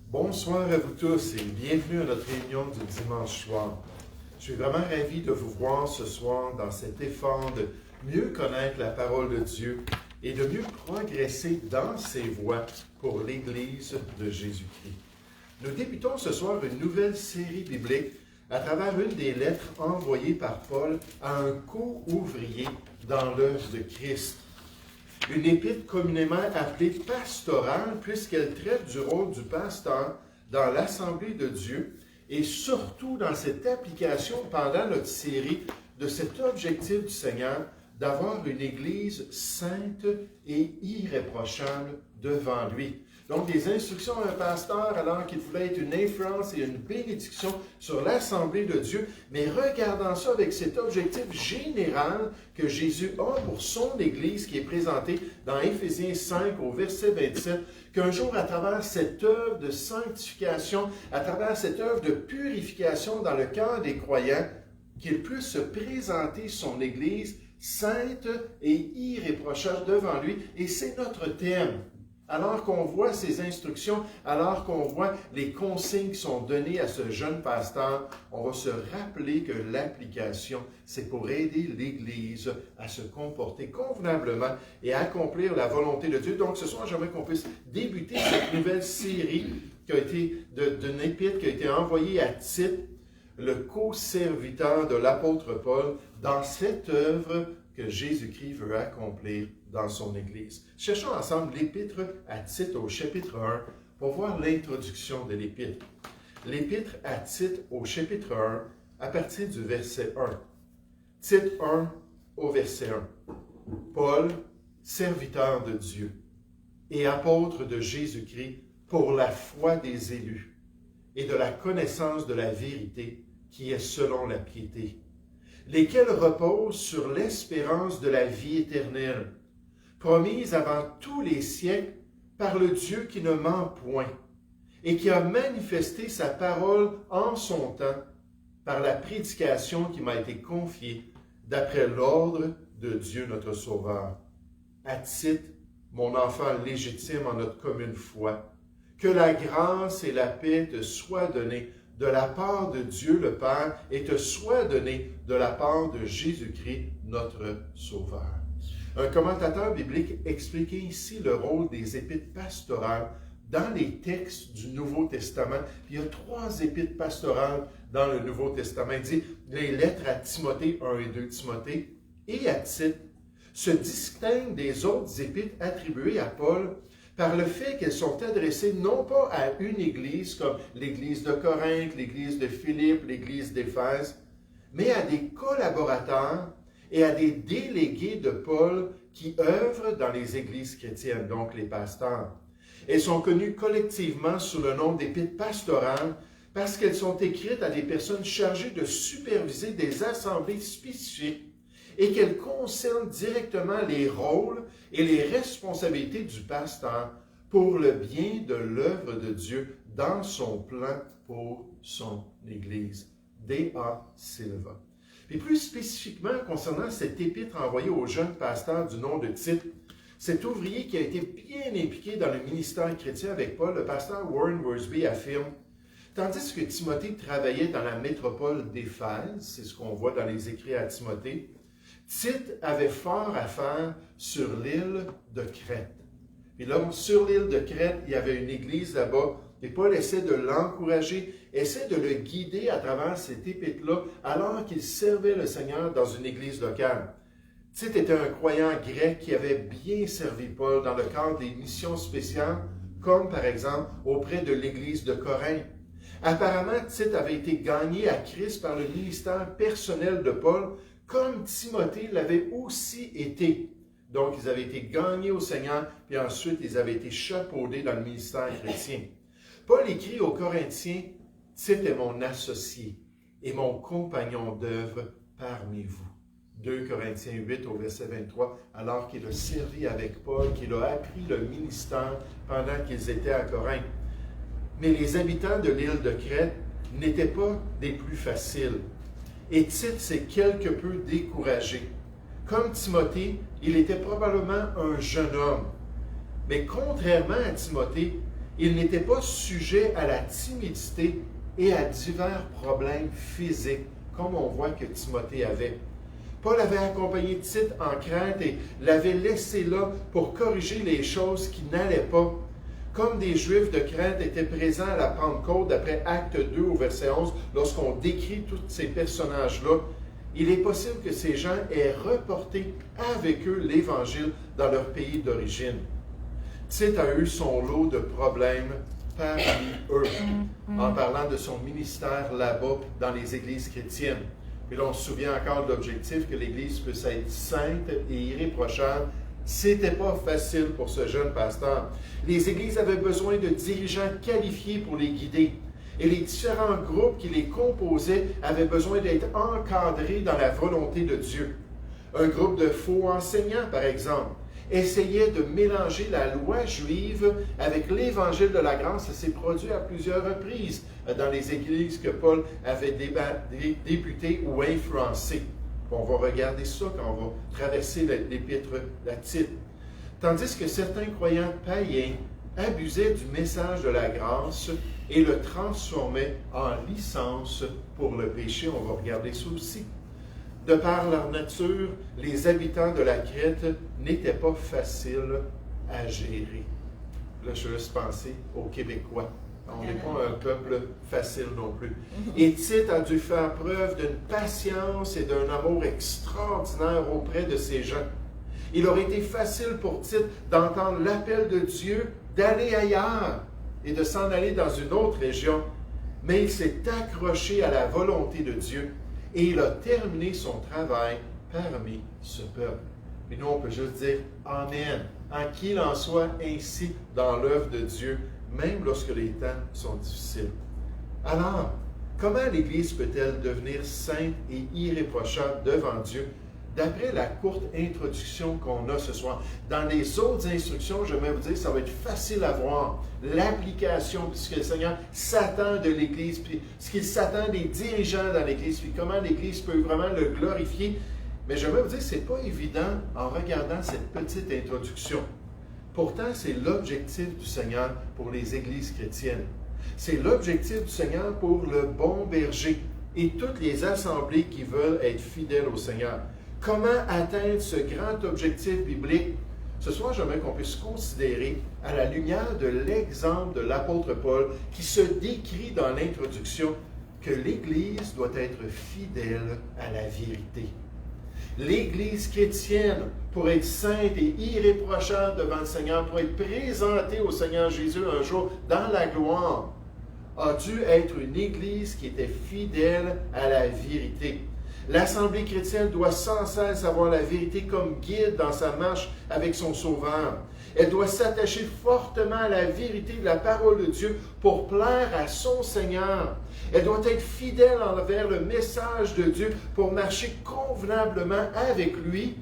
Bonsoir à vous tous et bienvenue à notre réunion du dimanche soir. Je suis vraiment ravi de vous voir ce soir dans cet effort de mieux connaître la parole de Dieu et de mieux progresser dans ses voies pour l'Église de Jésus-Christ. Nous débutons ce soir une nouvelle série biblique à travers une des lettres envoyées par Paul à un co-ouvrier dans l'œuvre de Christ. Une épître communément appelée pastorale puisqu'elle traite du rôle du pasteur dans l'Assemblée de Dieu et surtout dans cette application pendant notre série de cet objectif du Seigneur d'avoir une Église sainte et irréprochable devant lui. Donc, des instructions à un pasteur alors qu'il voulait être une influence et une bénédiction sur l'Assemblée de Dieu, mais regardant ça avec cet objectif général que Jésus a pour son Église qui est présenté dans Éphésiens 5 au verset 27, qu'un jour à travers cette œuvre de sanctification, à travers cette œuvre de purification dans le cœur des croyants, qu'il puisse se présenter son Église sainte et irréprochable devant lui, et c'est notre thème. Alors qu'on voit ces instructions, alors qu'on voit les consignes qui sont données à ce jeune pasteur, on va se rappeler que l'application, c'est pour aider l'Église à se comporter convenablement et à accomplir la volonté de Dieu. Donc ce soir, j'aimerais qu'on puisse débuter cette nouvelle série qui a été d'une épître qui a été envoyée à Tite, le co-serviteur de l'apôtre Paul, dans cette œuvre que Jésus-Christ veut accomplir dans son Église. Cherchons ensemble l'Épître à Tite au chapitre 1 pour voir l'introduction de l'Épître. L'Épître à Tite au chapitre 1 à partir du verset 1. Tite 1 au verset 1. Paul, serviteur de Dieu et apôtre de Jésus-Christ pour la foi des élus et de la connaissance de la vérité qui est selon la piété, lesquels reposent sur l'espérance de la vie éternelle, promise avant tous les siècles par le Dieu qui ne ment point, et qui a manifesté sa parole en son temps par la prédication qui m'a été confiée d'après l'ordre de Dieu notre Sauveur. À Tite, mon enfant légitime en notre commune foi, que la grâce et la paix te soient données de la part de Dieu le Père et te soient données de la part de Jésus-Christ notre Sauveur. Un commentateur biblique expliquait ici le rôle des épîtres pastorales dans les textes du Nouveau Testament. Il y a 3 épîtres pastorales dans le Nouveau Testament. Il dit les lettres à Timothée, 1 et 2 Timothée, et à Tite, se distinguent des autres épîtres attribuées à Paul par le fait qu'elles sont adressées non pas à une église comme l'église de Corinthe, l'église de Philippe, l'église d'Éphèse, mais à des collaborateurs et à des délégués de Paul qui œuvrent dans les églises chrétiennes, donc les pasteurs. Elles sont connues collectivement sous le nom d'épîtres pastorales parce qu'elles sont écrites à des personnes chargées de superviser des assemblées spécifiques et qu'elles concernent directement les rôles et les responsabilités du pasteur pour le bien de l'œuvre de Dieu dans son plan pour son Église. D.A. Silva. Et plus spécifiquement concernant cette épître envoyée au jeune pasteur du nom de Tite, cet ouvrier qui a été bien impliqué dans le ministère chrétien avec Paul, le pasteur Warren Wiersbe affirme, tandis que Timothée travaillait dans la métropole d'Éphèse, c'est ce qu'on voit dans les écrits à Timothée, Tite avait fort à faire sur l'île de Crète. Et là, sur l'île de Crète, il y avait une église là-bas, et Paul essaie de l'encourager, essaie de le guider à travers cette épître-là, alors qu'il servait le Seigneur dans une église locale. Tite était un croyant grec qui avait bien servi Paul dans le cadre des missions spéciales, comme par exemple auprès de l'église de Corinthe. Apparemment, Tite avait été gagné à Christ par le ministère personnel de Paul, comme Timothée l'avait aussi été. Donc, ils avaient été gagnés au Seigneur, puis ensuite, ils avaient été chapeaudés dans le ministère chrétien. Paul écrit aux Corinthiens, « Tite est mon associé et mon compagnon d'œuvre parmi vous. » 2 Corinthiens 8 au verset 23, alors qu'il a servi avec Paul, qu'il a appris le ministère pendant qu'ils étaient à Corinthe. Mais les habitants de l'île de Crète n'étaient pas des plus faciles. Et Tite s'est quelque peu découragé. Comme Timothée, il était probablement un jeune homme. Mais contrairement à Timothée, Il n'était pas sujet à la timidité et à divers problèmes physiques, comme on voit que Timothée avait. Paul avait accompagné Tite en Crète et l'avait laissé là pour corriger les choses qui n'allaient pas. Comme des Juifs de Crète étaient présents à la Pentecôte, d'après Acte 2 au verset 11, lorsqu'on décrit tous ces personnages-là, il est possible que ces gens aient reporté avec eux l'Évangile dans leur pays d'origine. Tite a eu son lot de problèmes parmi eux, en parlant de son ministère là-bas dans les églises chrétiennes. Et là, on se souvient encore de l'objectif que l'Église puisse être sainte et irréprochable. C'était pas facile pour ce jeune pasteur. Les églises avaient besoin de dirigeants qualifiés pour les guider. Et les différents groupes qui les composaient avaient besoin d'être encadrés dans la volonté de Dieu. Un groupe de faux enseignants, par exemple, essayait de mélanger la loi juive avec l'évangile de la grâce. Ça s'est produit à plusieurs reprises dans les églises que Paul avait débutées ou influencées. On va regarder ça quand on va traverser l'épître à Tite. Tandis que certains croyants païens abusaient du message de la grâce et le transformaient en licence pour le péché. On va regarder ça aussi. De par leur nature, les habitants de la Crète n'étaient pas faciles à gérer. Là, je veux juste penser aux Québécois. On n'est pas un peuple facile non plus. Et Tite a dû faire preuve d'une patience et d'un amour extraordinaire auprès de ces gens. Il aurait été facile pour Tite d'entendre l'appel de Dieu d'aller ailleurs et de s'en aller dans une autre région, mais il s'est accroché à la volonté de Dieu et il a terminé son travail parmi ce peuple. Et nous, on peut juste dire Amen. Qu'il en soit ainsi dans l'œuvre de Dieu, même lorsque les temps sont difficiles. Alors, comment l'Église peut-elle devenir sainte et irréprochable devant Dieu? D'après la courte introduction qu'on a ce soir, dans les autres instructions, je vais vous dire, ça va être facile à voir l'application de ce que le Seigneur s'attend de l'Église, puis ce qu'il s'attend des dirigeants dans l'Église, puis comment l'Église peut vraiment le glorifier. Mais je vais vous dire, ce n'est pas évident en regardant cette petite introduction. Pourtant, c'est l'objectif du Seigneur pour les églises chrétiennes. C'est l'objectif du Seigneur pour le bon berger et toutes les assemblées qui veulent être fidèles au Seigneur. Comment atteindre ce grand objectif biblique? Ce soir, j'aimerais qu'on puisse considérer, à la lumière de l'exemple de l'apôtre Paul, qui se décrit dans l'introduction, que l'Église doit être fidèle à la vérité. L'Église chrétienne, pour être sainte et irréprochable devant le Seigneur, pour être présentée au Seigneur Jésus un jour dans la gloire, a dû être une Église qui était fidèle à la vérité. L'Assemblée chrétienne doit sans cesse avoir la vérité comme guide dans sa marche avec son Sauveur. Elle doit s'attacher fortement à la vérité de la parole de Dieu pour plaire à son Seigneur. Elle doit être fidèle envers le message de Dieu pour marcher convenablement avec lui.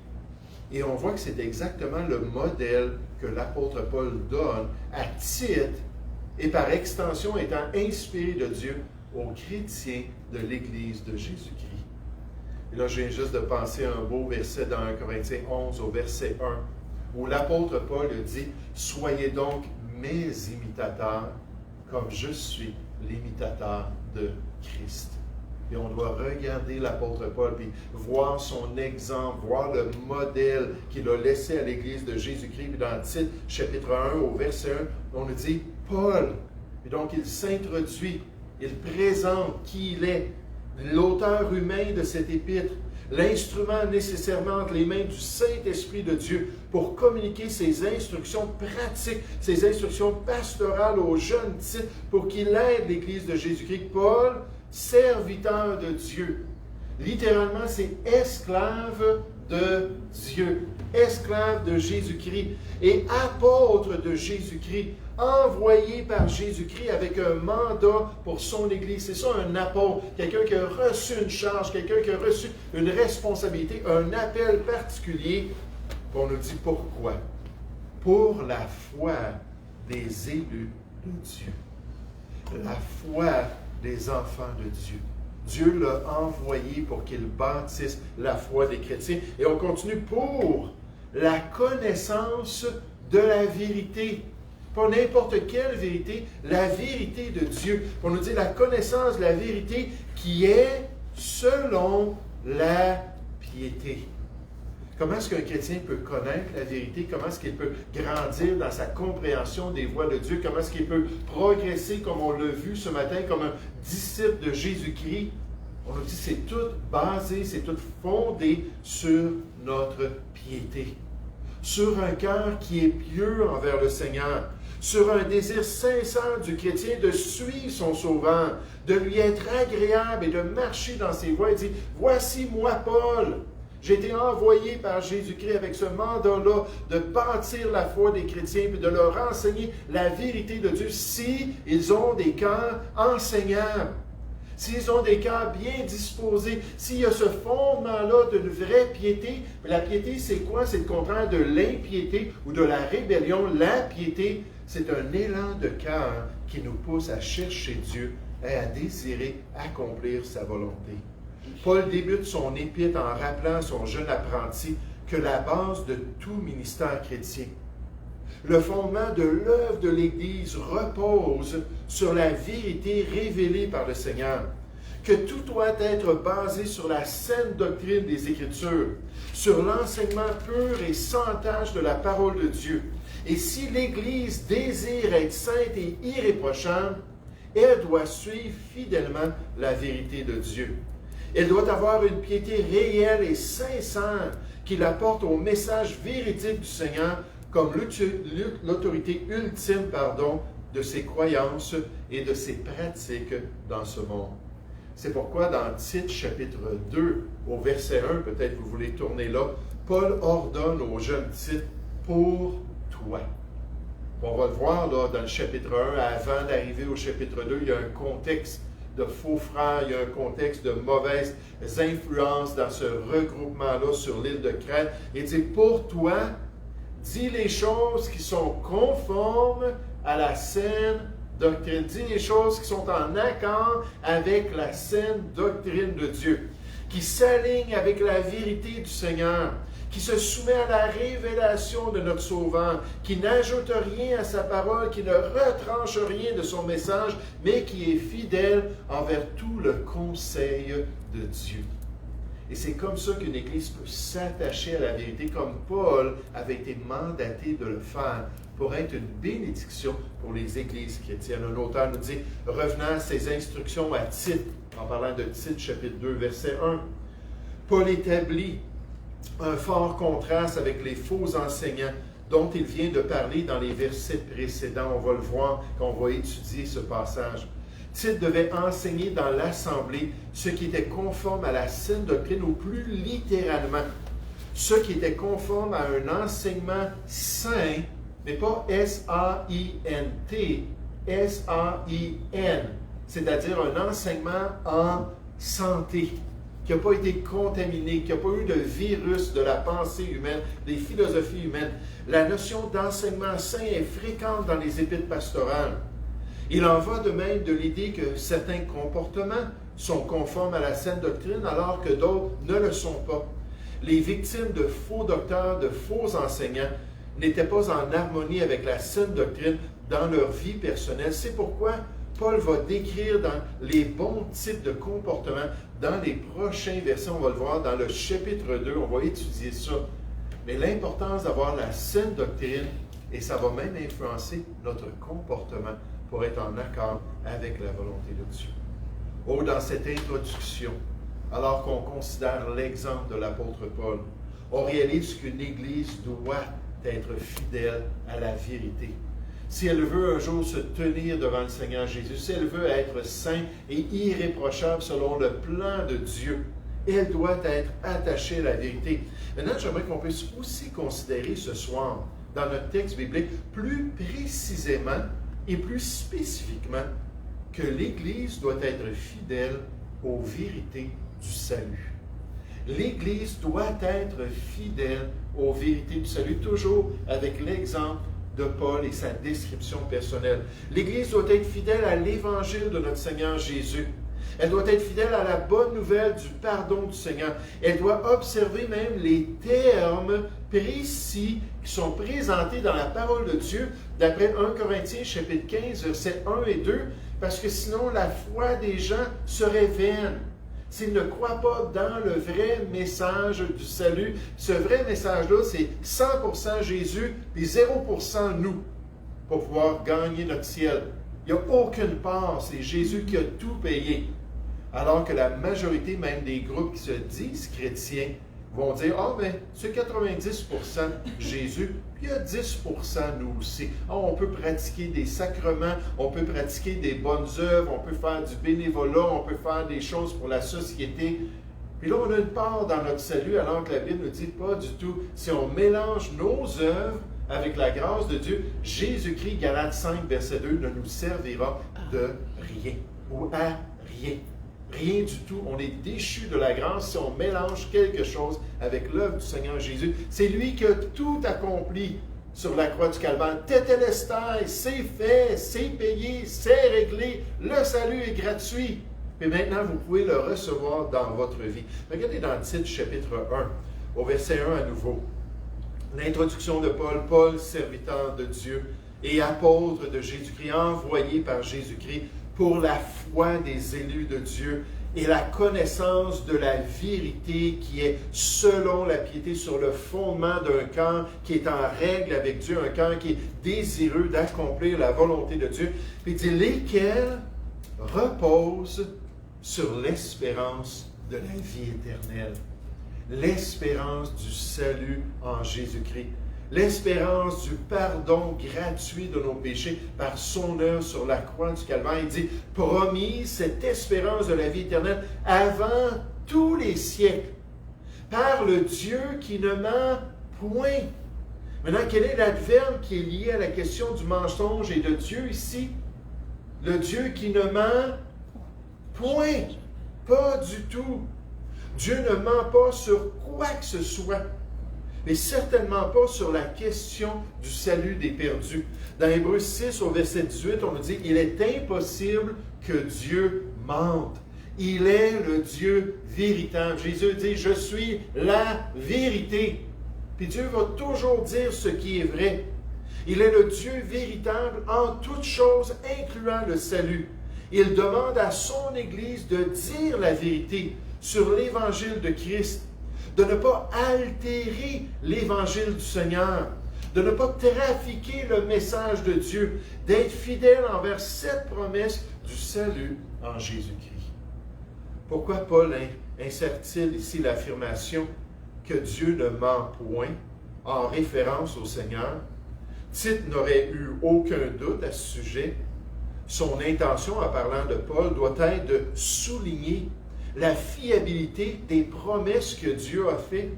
Et on voit que c'est exactement le modèle que l'apôtre Paul donne à Tite et par extension étant inspiré de Dieu aux chrétiens de l'Église de Jésus-Christ. Et là, je viens juste de penser à un beau verset dans 1 Corinthiens 11 au verset 1, où l'apôtre Paul dit « Soyez donc mes imitateurs, comme je suis l'imitateur de Christ. » Et on doit regarder l'apôtre Paul, puis voir son exemple, voir le modèle qu'il a laissé à l'Église de Jésus-Christ. Puis dans Tite, chapitre 1, au verset 1, on nous dit « Paul ». Et donc, il s'introduit, il présente qui il est, l'auteur humain de cette épître, l'instrument nécessairement entre les mains du Saint-Esprit de Dieu pour communiquer ses instructions pratiques, ses instructions pastorales aux jeunes Tite pour qu'il aide l'Église de Jésus-Christ. Paul, serviteur de Dieu. Littéralement, c'est esclave de Dieu, esclave de Jésus-Christ et apôtre de Jésus-Christ, envoyé par Jésus-Christ avec un mandat pour son Église. C'est ça un apôtre, quelqu'un qui a reçu une charge, quelqu'un qui a reçu une responsabilité, un appel particulier. On nous dit pourquoi? Pour la foi des élus de Dieu. La foi des enfants de Dieu. Dieu l'a envoyé pour qu'il bâtisse la foi des chrétiens. Et on continue pour la connaissance de la vérité. pas n'importe quelle vérité, la vérité de Dieu. On nous dit la connaissance de la vérité qui est selon la piété. Comment est-ce qu'un chrétien peut connaître la vérité? Comment est-ce qu'il peut grandir dans sa compréhension des voies de Dieu? Comment est-ce qu'il peut progresser, comme on l'a vu ce matin, comme un disciple de Jésus-Christ? On nous dit que c'est tout basé, c'est tout fondé sur notre piété, sur un cœur qui est pieux envers le Seigneur, sur un désir sincère du chrétien de suivre son Sauveur, de lui être agréable et de marcher dans ses voies. Il dit, voici moi Paul. J'ai été envoyé par Jésus-Christ avec ce mandat-là de bâtir la foi des chrétiens et de leur enseigner la vérité de Dieu s'ils ont des cœurs enseignables, s'ils ont des cœurs bien disposés, s'il y a ce fondement-là d'une vraie piété. Mais la piété, c'est quoi? C'est le contraire de l'impiété ou de la rébellion. La piété, c'est un élan de cœur qui nous pousse à chercher Dieu et à désirer accomplir sa volonté. Paul débute son épître en rappelant à son jeune apprenti que la base de tout ministère chrétien, le fondement de l'œuvre de l'Église repose sur la vérité révélée par le Seigneur, que tout doit être basé sur la saine doctrine des Écritures, sur l'enseignement pur et sans tache de la parole de Dieu. Et si l'Église désire être sainte et irréprochable, elle doit suivre fidèlement la vérité de Dieu. Elle doit avoir une piété réelle et sincère qui l'apporte au message véridique du Seigneur comme l'autorité ultime de ses croyances et de ses pratiques dans ce monde. C'est pourquoi dans Tite chapitre 2, au verset 1, peut-être vous voulez tourner là, Paul ordonne au jeune Tite « pour toi ». On va le voir là, dans le chapitre 1, avant d'arriver au chapitre 2, il y a un contexte de faux frères, il y a un contexte de mauvaises influences dans ce regroupement-là sur l'île de Crète. Il dit, pour toi, dis les choses qui sont conformes à la saine doctrine. Dis les choses qui sont en accord avec la saine doctrine de Dieu, qui s'alignent avec la vérité du Seigneur, qui se soumet à la révélation de notre Sauveur, qui n'ajoute rien à sa parole, qui ne retranche rien de son message, mais qui est fidèle envers tout le conseil de Dieu. Et c'est comme ça qu'une Église peut s'attacher à la vérité, comme Paul avait été mandaté de le faire, pour être une bénédiction pour les Églises chrétiennes. Un auteur nous dit, revenant à ses instructions à Tite, en parlant de Tite, chapitre 2, verset 1, Paul établit un fort contraste avec les faux enseignants dont il vient de parler dans les versets précédents. On va le voir quand on va étudier ce passage. Tite devait enseigner dans l'assemblée ce qui était conforme à la saine doctrine, ou plus littéralement, ce qui était conforme à un enseignement saint, mais pas S-A-I-N-T, S-A-I-N, c'est-à-dire un enseignement en santé, qui n'a pas été contaminé, qui n'a pas eu de virus de la pensée humaine, des philosophies humaines. La notion d'enseignement saint est fréquente dans les épîtres pastorales. Il en va de même de l'idée que certains comportements sont conformes à la saine doctrine, alors que d'autres ne le sont pas. Les victimes de faux docteurs, de faux enseignants, n'étaient pas en harmonie avec la saine doctrine dans leur vie personnelle. C'est pourquoi Paul va décrire dans les bons types de comportements dans les prochains versets. On va le voir dans le chapitre 2, on va étudier ça. Mais l'importance d'avoir la saine doctrine, et ça va même influencer notre comportement pour être en accord avec la volonté de Dieu. Oh, dans cette introduction, alors qu'on considère l'exemple de l'apôtre Paul, on réalise qu'une Église doit être fidèle à la vérité. Si elle veut un jour se tenir devant le Seigneur Jésus, si elle veut être sainte et irréprochable selon le plan de Dieu, elle doit être attachée à la vérité. Maintenant, j'aimerais qu'on puisse aussi considérer ce soir, dans notre texte biblique, plus précisément et plus spécifiquement, que l'Église doit être fidèle aux vérités du salut. L'Église doit être fidèle aux vérités du salut, toujours avec l'exemple de Paul et sa description personnelle. L'Église doit être fidèle à l'Évangile de notre Seigneur Jésus. Elle doit être fidèle à la bonne nouvelle du pardon du Seigneur. Elle doit observer même les termes précis qui sont présentés dans la parole de Dieu, d'après 1 Corinthiens chapitre 15, versets 1 et 2, parce que sinon la foi des gens serait vaine. S'ils ne croient pas dans le vrai message du salut, ce vrai message-là, c'est 100% Jésus et 0% nous, pour pouvoir gagner notre ciel. Il n'y a aucune part, c'est Jésus qui a tout payé. Alors que la majorité même des groupes qui se disent chrétiens vont dire « Ah, mais c'est 90% Jésus, puis il y a 10% nous aussi. Ah, on peut pratiquer des sacrements, on peut pratiquer des bonnes œuvres, on peut faire du bénévolat, on peut faire des choses pour la société. » Puis là, on a une part dans notre salut, alors que la Bible ne dit pas du tout. Si on mélange nos œuvres avec la grâce de Dieu, Jésus-Christ, Galates 5, verset 2, ne nous servira de rien ou à rien. Rien du tout. On est déchu de la grâce si on mélange quelque chose avec l'œuvre du Seigneur Jésus. C'est lui qui a tout accompli sur la croix du Calvaire. Tétélestai, c'est fait, c'est payé, c'est réglé. Le salut est gratuit. Et maintenant, vous pouvez le recevoir dans votre vie. Regardez dans Tite, chapitre 1, au verset 1 à nouveau. L'introduction de Paul, Paul, serviteur de Dieu et apôtre de Jésus-Christ, envoyé par Jésus-Christ pour la foi des élus de Dieu et la connaissance de la vérité qui est selon la piété sur le fondement d'un cœur qui est en règle avec Dieu, un cœur qui est désireux d'accomplir la volonté de Dieu, puis il dit lesquels reposent sur l'espérance de la vie éternelle. L'espérance du salut en Jésus-Christ. L'espérance du pardon gratuit de nos péchés par son œuvre sur la croix du Calvaire. Il dit, promis cette espérance de la vie éternelle avant tous les siècles, par le Dieu qui ne ment point. Maintenant, quel est l'adverbe qui est lié à la question du mensonge et de Dieu ici? Le Dieu qui ne ment point. Pas du tout. Dieu ne ment pas sur quoi que ce soit, mais certainement pas sur la question du salut des perdus. Dans Hébreux 6, au verset 18, on nous dit « Il est impossible que Dieu mente. Il est le Dieu véritable. » Jésus dit « Je suis la vérité. » Puis Dieu va toujours dire ce qui est vrai. Il est le Dieu véritable en toutes choses, incluant le salut. Il demande à son Église de dire la vérité sur l'Évangile de Christ, de ne pas altérer l'Évangile du Seigneur, de ne pas trafiquer le message de Dieu, d'être fidèle envers cette promesse du salut en Jésus-Christ. Pourquoi Paul insère-t-il ici l'affirmation que Dieu ne ment point en référence au Seigneur? Tite n'aurait eu aucun doute à ce sujet. Son intention en parlant de Paul doit être de souligner la fiabilité des promesses que Dieu a faites.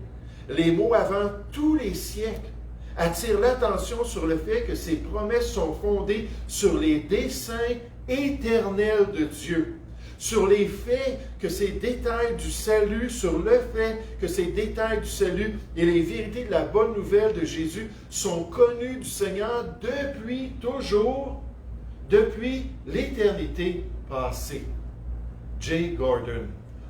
Les mots avant tous les siècles attirent l'attention sur le fait que ces promesses sont fondées sur les desseins éternels de Dieu, sur les faits que ces détails du salut, sur le fait que ces détails du salut et les vérités de la bonne nouvelle de Jésus sont connus du Seigneur depuis toujours, depuis l'éternité passée. J. Gordon.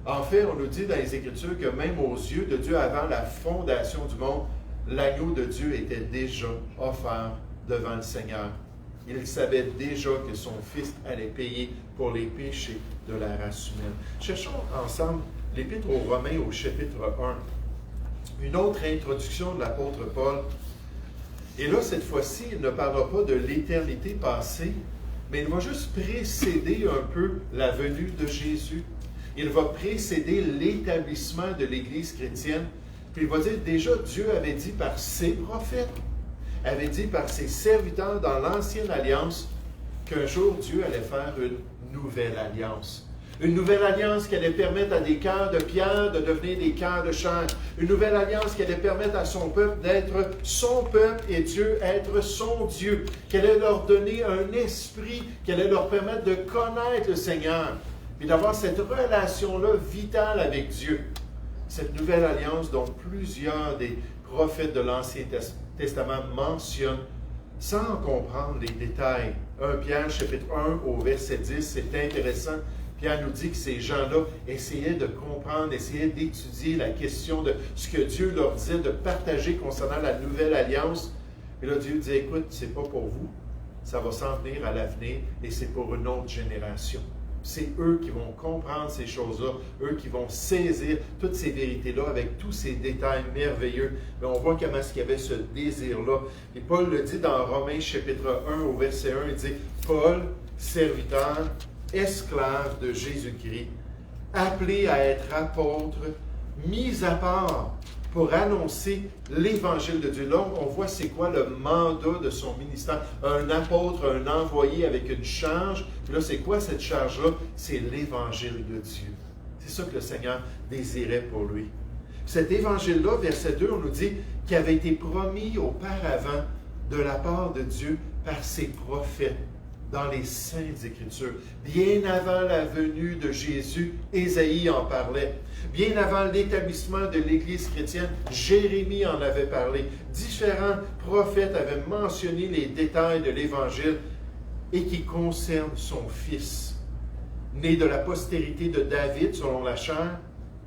En fait, on nous dit dans les Écritures que même aux yeux de Dieu, avant la fondation du monde, l'agneau de Dieu était déjà offert devant le Seigneur. Il savait déjà que son Fils allait payer pour les péchés de la race humaine. Cherchons ensemble l'Épître aux Romains au chapitre 1. Une autre introduction de l'apôtre Paul. Et là, cette fois-ci, il ne parlera pas de l'éternité passée, mais il va juste précéder un peu la venue de Jésus. Il va précéder l'établissement de l'Église chrétienne. Puis il va dire, déjà, Dieu avait dit par ses prophètes, avait dit par ses serviteurs dans l'Ancienne Alliance, qu'un jour Dieu allait faire une nouvelle alliance. Une nouvelle alliance qui allait permettre à des cœurs de pierre de devenir des cœurs de chair. Une nouvelle alliance qui allait permettre à son peuple d'être son peuple et Dieu être son Dieu. Qui allait leur donner un esprit qui allait leur permettre de connaître le Seigneur. Et d'avoir cette relation-là vitale avec Dieu. Cette nouvelle alliance dont plusieurs des prophètes de l'Ancien Testament mentionnent sans comprendre les détails. 1 Pierre chapitre 1 au verset 10, c'est intéressant. Pierre nous dit que ces gens-là essayaient de comprendre, essayaient d'étudier la question de ce que Dieu leur disait, de partager concernant la nouvelle alliance. Et là, Dieu dit, écoute, c'est pas pour vous, ça va s'en venir à l'avenir et c'est pour une autre génération. C'est eux qui vont comprendre ces choses-là, eux qui vont saisir toutes ces vérités-là avec tous ces détails merveilleux. Mais on voit comment il y avait ce désir-là. Et Paul le dit dans Romains chapitre 1 au verset 1, il dit « Paul, serviteur, esclave de Jésus-Christ, appelé à être apôtre, mis à part pour annoncer l'Évangile de Dieu. » Là, on voit c'est quoi le mandat de son ministère. Un apôtre, un envoyé avec une charge. Puis là, c'est quoi cette charge-là? C'est l'Évangile de Dieu. C'est ça que le Seigneur désirait pour lui. Cet Évangile-là, verset 2, on nous dit qu'il avait été promis auparavant de la part de Dieu par ses prophètes dans les Saintes Écritures. Bien avant la venue de Jésus, Ésaïe en parlait. Bien avant l'établissement de l'Église chrétienne, Jérémie en avait parlé. Différents prophètes avaient mentionné les détails de l'Évangile et qui concernent son Fils, né de la postérité de David selon la chair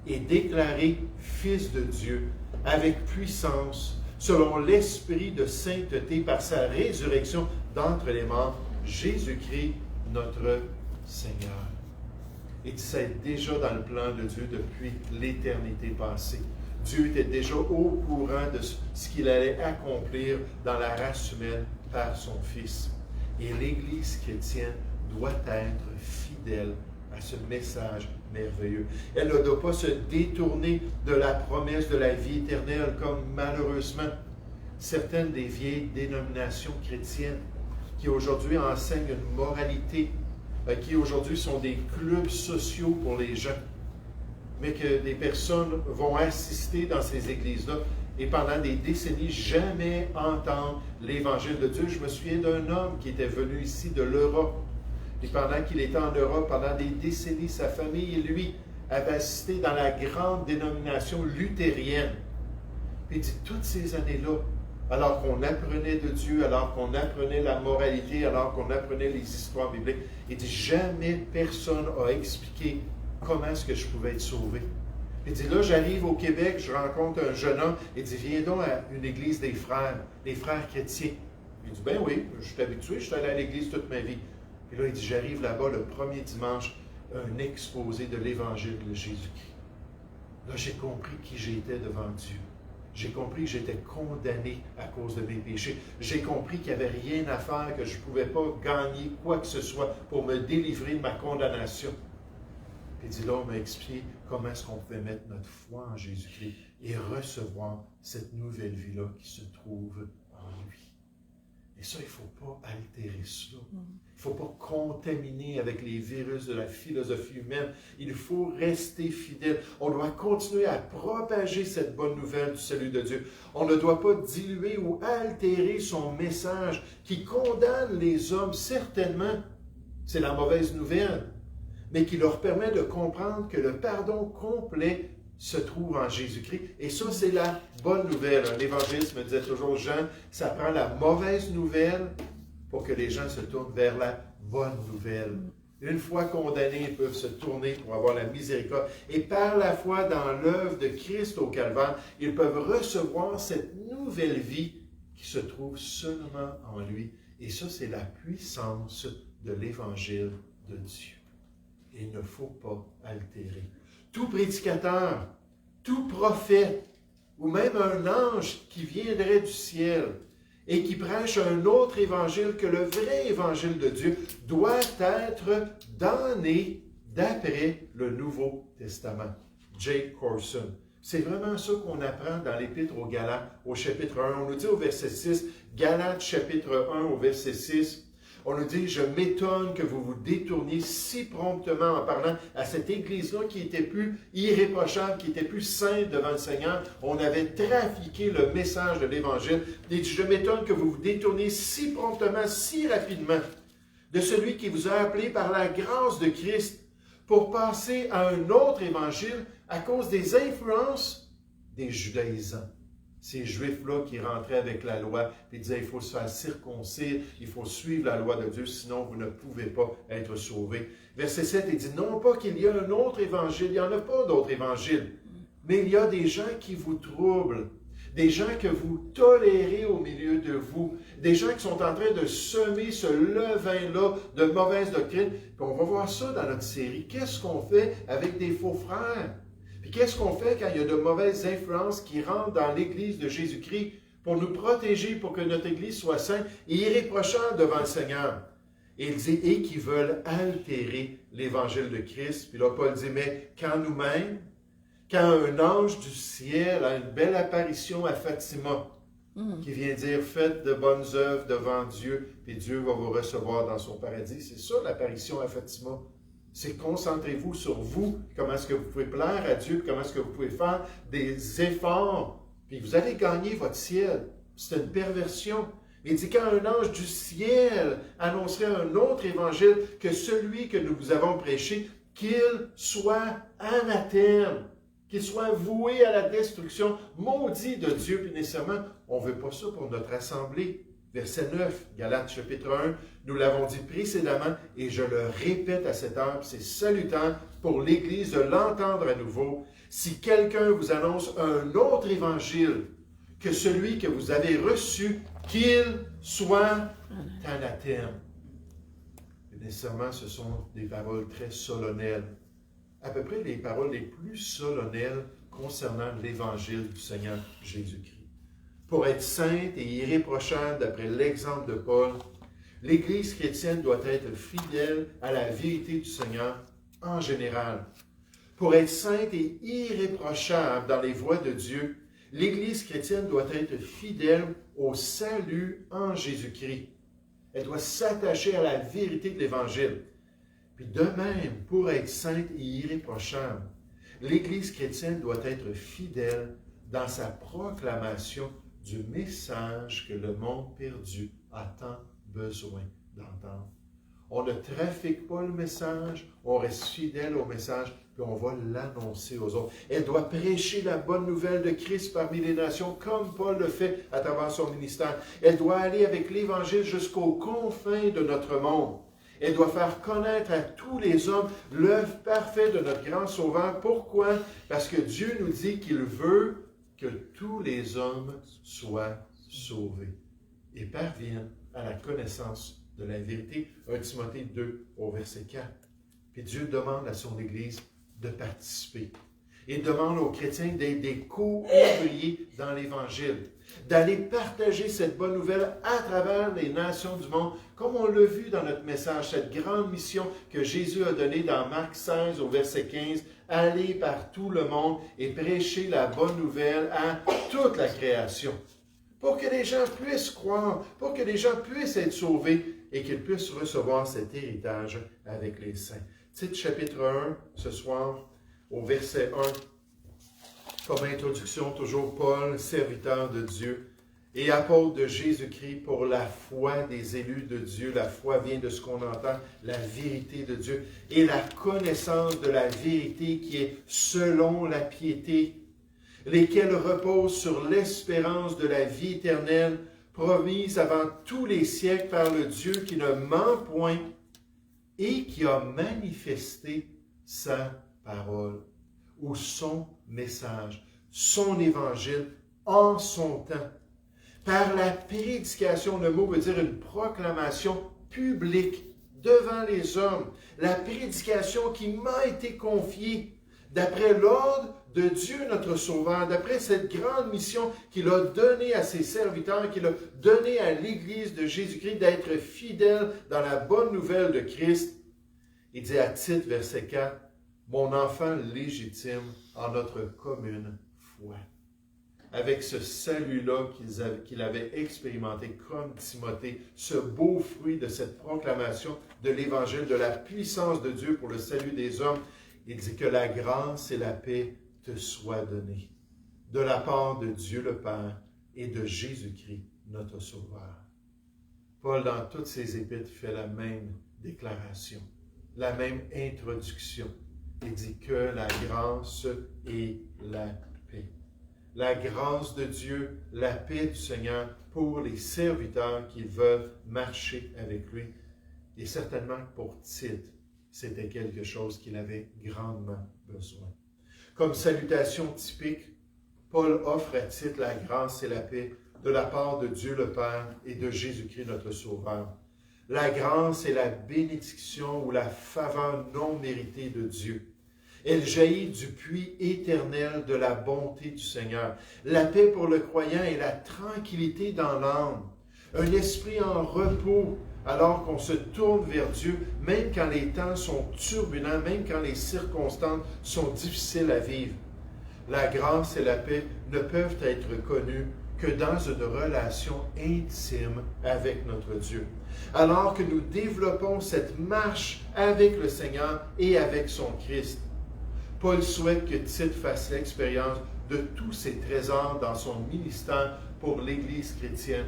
et déclaré Fils de Dieu avec puissance selon l'Esprit de sainteté par sa résurrection d'entre les morts, Jésus-Christ, notre Seigneur. Et c'est déjà dans le plan de Dieu depuis l'éternité passée. Dieu était déjà au courant de ce qu'il allait accomplir dans la race humaine par son Fils. Et l'Église chrétienne doit être fidèle à ce message merveilleux. Elle ne doit pas se détourner de la promesse de la vie éternelle comme malheureusement certaines des vieilles dénominations chrétiennes qui aujourd'hui enseignent une moralité, qui aujourd'hui sont des clubs sociaux pour les gens, mais que des personnes vont assister dans ces églises-là et pendant des décennies jamais entendre l'Évangile de Dieu. Je me souviens d'un homme qui était venu ici de l'Europe, et pendant qu'il était en Europe, pendant des décennies, sa famille et lui avaient assisté dans la grande dénomination luthérienne. Puis il dit, toutes ces années-là, alors qu'on apprenait de Dieu, alors qu'on apprenait la moralité, alors qu'on apprenait les histoires bibliques, il dit, jamais personne n'a expliqué comment est-ce que je pouvais être sauvé. Il dit, là, j'arrive au Québec, je rencontre un jeune homme, il dit, viens donc à une église des frères chrétiens. Il dit, ben oui, je suis habitué, je suis allé à l'église toute ma vie. Puis là, il dit, j'arrive là-bas le premier dimanche, un exposé de l'Évangile de Jésus-Christ. Là, j'ai compris qui j'étais devant Dieu. J'ai compris que j'étais condamné à cause de mes péchés. J'ai compris qu'il n'y avait rien à faire, que je ne pouvais pas gagner quoi que ce soit pour me délivrer de ma condamnation. Puis il dit, là, on m'a expliqué comment est-ce qu'on pouvait mettre notre foi en Jésus-Christ et recevoir cette nouvelle vie-là qui se trouve en lui. Et ça, il ne faut pas altérer cela. Il ne faut pas contaminer avec les virus de la philosophie humaine. Il faut rester fidèle. On doit continuer à propager cette bonne nouvelle du salut de Dieu. On ne doit pas diluer ou altérer son message qui condamne les hommes, certainement. C'est la mauvaise nouvelle, mais qui leur permet de comprendre que le pardon complet se trouve en Jésus-Christ. Et ça, c'est la bonne nouvelle. Un évangéliste me disait toujours, Jean, ça prend la mauvaise nouvelle pour que les gens se tournent vers la bonne nouvelle. Une fois condamnés, ils peuvent se tourner pour avoir la miséricorde. Et par la foi dans l'œuvre de Christ au Calvaire, ils peuvent recevoir cette nouvelle vie qui se trouve seulement en lui. Et ça, c'est la puissance de l'Évangile de Dieu. Et il ne faut pas altérer. Tout prédicateur, tout prophète, ou même un ange qui viendrait du ciel et qui prêche un autre évangile que le vrai évangile de Dieu, doit être damné d'après le Nouveau Testament. J. Corson. C'est vraiment ça qu'on apprend dans l'Épître aux Galates, au chapitre 1. On nous dit au verset 6, Galates chapitre 1 au verset 6, on nous dit, je m'étonne que vous vous détourniez si promptement en parlant à cette Église-là qui était plus irréprochable, qui était plus sainte devant le Seigneur. On avait trafiqué le message de l'Évangile. Et je m'étonne que vous vous détourniez si promptement, si rapidement de celui qui vous a appelé par la grâce de Christ pour passer à un autre Évangile à cause des influences des judaïsants. Ces Juifs-là qui rentraient avec la loi et disaient il faut se faire circoncire, il faut suivre la loi de Dieu, sinon vous ne pouvez pas être sauvés. Verset 7, il dit non pas qu'il y a un autre évangile, il n'y en a pas d'autre évangile, mais il y a des gens qui vous troublent, des gens que vous tolérez au milieu de vous, des gens qui sont en train de semer ce levain-là de mauvaise doctrine. Puis on va voir ça dans notre série. Qu'est-ce qu'on fait avec des faux frères? Puis qu'est-ce qu'on fait quand il y a de mauvaises influences qui rentrent dans l'Église de Jésus-Christ pour nous protéger, pour que notre Église soit sainte et irréprochable devant le Seigneur? Et il dit, et qui veulent altérer l'Évangile de Christ. Puis là, Paul dit, mais quand nous-mêmes, quand un ange du ciel a une belle apparition à Fatima, qui vient dire, faites de bonnes œuvres devant Dieu, puis Dieu va vous recevoir dans son paradis. C'est ça l'apparition à Fatima. C'est concentrez-vous sur vous, comment est-ce que vous pouvez plaire à Dieu, comment est-ce que vous pouvez faire des efforts, puis vous allez gagner votre ciel. C'est une perversion. Il dit quand un ange du ciel annoncerait un autre évangile que celui que nous vous avons prêché, qu'il soit anathème, qu'il soit voué à la destruction, maudit de Dieu, puis nécessairement, on ne veut pas ça pour notre assemblée. Verset 9, Galates chapitre 1, nous l'avons dit précédemment et je le répète à cette heure, c'est salutaire pour l'Église de l'entendre à nouveau. Si quelqu'un vous annonce un autre évangile que celui que vous avez reçu, qu'il soit anathème. Et nécessairement, ce sont des paroles très solennelles. À peu près les paroles les plus solennelles concernant l'Évangile du Seigneur Jésus-Christ. Pour être sainte et irréprochable, d'après l'exemple de Paul, l'Église chrétienne doit être fidèle à la vérité du Seigneur en général. Pour être sainte et irréprochable dans les voies de Dieu, l'Église chrétienne doit être fidèle au salut en Jésus-Christ. Elle doit s'attacher à la vérité de l'Évangile. Puis de même, pour être sainte et irréprochable, l'Église chrétienne doit être fidèle dans sa proclamation du message que le monde perdu a tant besoin d'entendre. On ne trafique pas le message, on reste fidèle au message, puis on va l'annoncer aux autres. Elle doit prêcher la bonne nouvelle de Christ parmi les nations, comme Paul le fait à travers son ministère. Elle doit aller avec l'Évangile jusqu'aux confins de notre monde. Elle doit faire connaître à tous les hommes l'œuvre parfaite de notre grand Sauveur. Pourquoi? Parce que Dieu nous dit qu'il veut que tous les hommes soient sauvés et parviennent à la connaissance de la vérité. 1 Timothée 2 au verset 4. Puis Dieu demande à son Église de participer. Il demande aux chrétiens d'être des co-ouvriers dans l'Évangile, d'aller partager cette bonne nouvelle à travers les nations du monde, comme on l'a vu dans notre message, cette grande mission que Jésus a donnée dans Marc 16 au verset 15, aller par tout le monde et prêcher la bonne nouvelle à toute la création, pour que les gens puissent croire, pour que les gens puissent être sauvés et qu'ils puissent recevoir cet héritage avec les saints. Titre chapitre 1, ce soir, au verset 1, comme introduction, toujours Paul, serviteur de Dieu et apôtre de Jésus-Christ pour la foi des élus de Dieu. La foi vient de ce qu'on entend, la vérité de Dieu et la connaissance de la vérité qui est selon la piété, lesquels reposent sur l'espérance de la vie éternelle promise avant tous les siècles par le Dieu qui ne ment point et qui a manifesté sa parole ou son message, son évangile en son temps. Par la prédication, le mot veut dire une proclamation publique devant les hommes. La prédication qui m'a été confiée d'après l'ordre de Dieu notre Sauveur, d'après cette grande mission qu'il a donnée à ses serviteurs, qu'il a donnée à l'Église de Jésus-Christ d'être fidèle dans la bonne nouvelle de Christ. Il dit à Tite, verset 4, « Mon enfant légitime en notre commune foi. » Avec ce salut-là qu'il avait expérimenté comme Timothée, ce beau fruit de cette proclamation de l'Évangile, de la puissance de Dieu pour le salut des hommes, il dit que la grâce et la paix te soient données de la part de Dieu le Père et de Jésus-Christ, notre Sauveur. Paul, dans toutes ses épîtres, fait la même déclaration, la même introduction. Il dit que la grâce et la paix. la grâce de Dieu, la paix du Seigneur pour les serviteurs qui veulent marcher avec lui. Et certainement que pour Tite, c'était quelque chose qu'il avait grandement besoin. Comme salutation typique, Paul offre à Tite la grâce et la paix de la part de Dieu le Père et de Jésus-Christ notre Sauveur. La grâce est la bénédiction ou la faveur non méritée de Dieu. Elle jaillit du puits éternel de la bonté du Seigneur. La paix pour le croyant est la tranquillité dans l'âme, un esprit en repos alors qu'on se tourne vers Dieu, même quand les temps sont turbulents, même quand les circonstances sont difficiles à vivre. La grâce et la paix ne peuvent être connues que dans une relation intime avec notre Dieu. Alors que nous développons cette marche avec le Seigneur et avec son Christ, Paul souhaite que Tite fasse l'expérience de tous ces trésors dans son ministère pour l'Église chrétienne,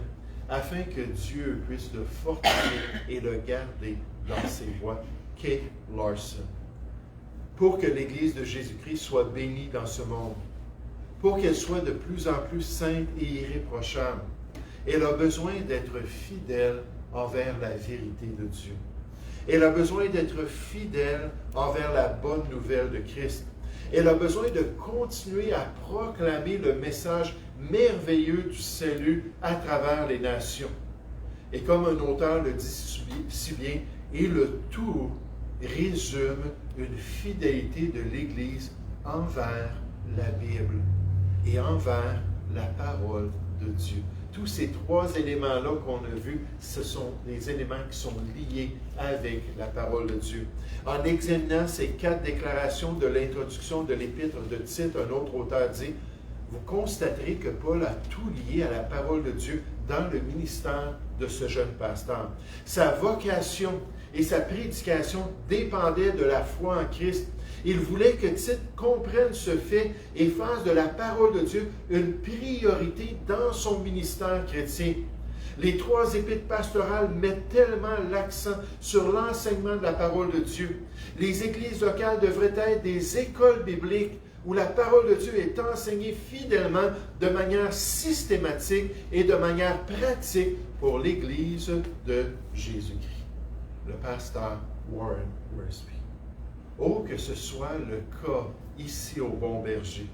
afin que Dieu puisse le fortifier et le garder dans ses voies. Kate Larson. Pour que l'Église de Jésus-Christ soit bénie dans ce monde, pour qu'elle soit de plus en plus sainte et irréprochable, elle a besoin d'être fidèle envers la vérité de Dieu. Elle a besoin d'être fidèle envers la bonne nouvelle de Christ. Elle a besoin de continuer à proclamer le message merveilleux du salut à travers les nations. Et comme un auteur le dit si bien, et le tout résume une fidélité de l'Église envers la Bible et envers la parole de Dieu. Tous ces trois éléments-là qu'on a vus, ce sont des éléments qui sont liés avec la parole de Dieu. En examinant ces 4 déclarations de l'introduction de l'épître de Tite, un autre auteur dit, vous constaterez que Paul a tout lié à la parole de Dieu dans le ministère de ce jeune pasteur. Sa vocation et sa prédication dépendaient de la foi en Christ. Il voulait que Tite comprenne ce fait et fasse de la parole de Dieu une priorité dans son ministère chrétien. Les 3 épîtres pastorales mettent tellement l'accent sur l'enseignement de la parole de Dieu. Les églises locales devraient être des écoles bibliques où la parole de Dieu est enseignée fidèlement de manière systématique et de manière pratique pour l'Église de Jésus-Christ. Le pasteur Warren Wiersbe. Oh, que ce soit le cas ici au Bon Berger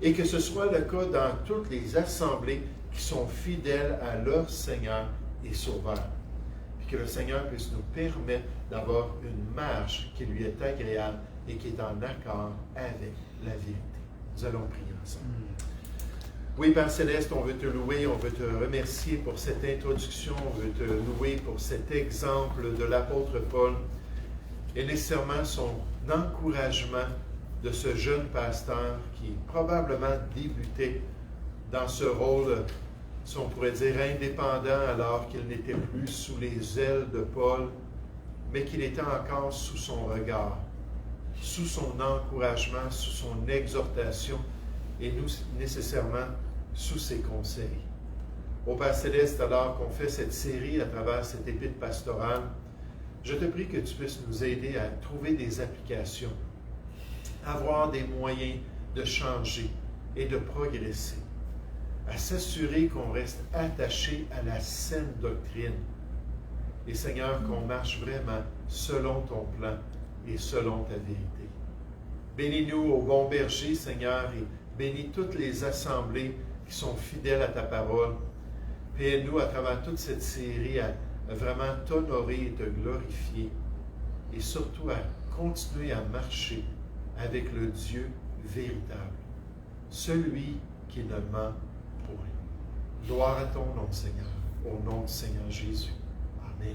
et que ce soit le cas dans toutes les assemblées qui sont fidèles à leur Seigneur et Sauveur. Puis que le Seigneur puisse nous permettre d'avoir une marche qui lui est agréable et qui est en accord avec la vérité. Nous allons prier ensemble. Oui, Père Céleste, on veut te louer, on veut te remercier pour cette introduction, on veut te louer pour cet exemple de l'apôtre Paul et nécessairement son encouragement de ce jeune pasteur qui probablement débutait dans ce rôle, si on pourrait dire, indépendant alors qu'il n'était plus sous les ailes de Paul, mais qu'il était encore sous son regard, sous son encouragement, sous son exhortation et nous, nécessairement, sous ses conseils. Ô Père Céleste, alors qu'on fait cette série à travers cette épître pastorale, je te prie que tu puisses nous aider à trouver des applications, à avoir des moyens de changer et de progresser, à s'assurer qu'on reste attaché à la saine doctrine. Et Seigneur, qu'on marche vraiment selon ton plan et selon ta vérité. Bénis-nous au Bon Berger, Seigneur, et bénis toutes les assemblées qui sont fidèles à ta parole. Puis aide-nous à travers toute cette série à vraiment t'honorer et te glorifier et surtout à continuer à marcher avec le Dieu véritable, celui qui ne ment point. Gloire à ton nom, Seigneur, au nom du Seigneur Jésus. Amen.